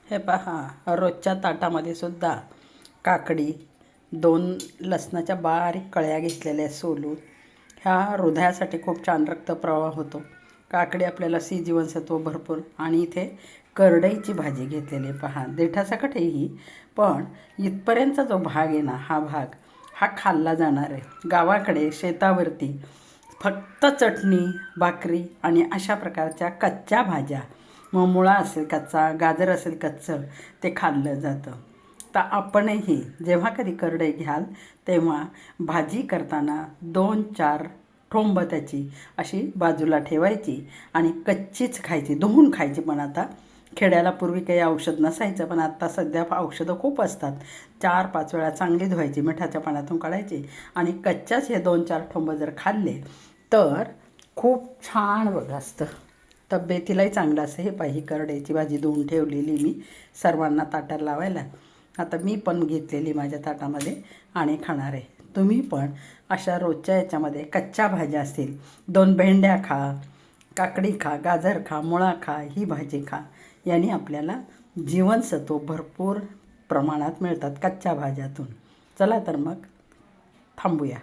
हे पहा, रोजच्या ताटामध्ये सुद्धा काकडी, 2 लसणाच्या बारीक कळ्या घेतलेल्या सोलून. ह्या हृदयासाठी खूप छान रक्तप्रवाह होतो. काकडी आपल्याला सी जीवनसत्व भरपूर. आणि इथे करडईची भाजी घेतलेली पहा, देठासकट आहे ही, पण इथपर्यंतचा जो भाग आहे ना, हा खाल्ला जाणार आहे. गावाकडे शेतावरती फक्त चटणी, भाकरी आणि अशा प्रकारच्या कच्च्या भाज्या, मग मुळा असेल कच्चा, गाजर असेल कच्चं, ते खाल्लं जातं. तर आपणही जेव्हा कधी करडई घ्याल तेव्हा भाजी करताना 2-4 ठोंब त्याची अशी बाजूला ठेवायची आणि कच्चीच खायची, धुवून खायची. पण आता खेड्याला पूर्वी काही औषध नसायचं, पण आत्ता सध्या औषधं खूप असतात. 4-5 वेळा चांगली धुवायची, मिठाच्या पाण्यातून काढायची आणि कच्च्याच हे 2-4 ठोंब जर खाल्ले तर खूप छान बघ असतं. तब्येतीलाही चांगलं असं. हे पाहिजे करडईची भाजी धुवून ठेवलेली मी सर्वांना ताटाला लावायला. आता मी पण घेतलेली माझ्या ताटामध्ये आणि खाणार आहे. तुम्ही पण अशा रोजच्या याच्यामध्ये कच्च्या भाज्या असतील, 2 भेंड्या खा, काकडी खा, गाजर खा, मुळा खा, ही भाजी खा. याने आपल्याला जीवनसत्व भरपूर प्रमाणात मिळतात कच्च्या भाज्यातून. चला तर मग थांबूया.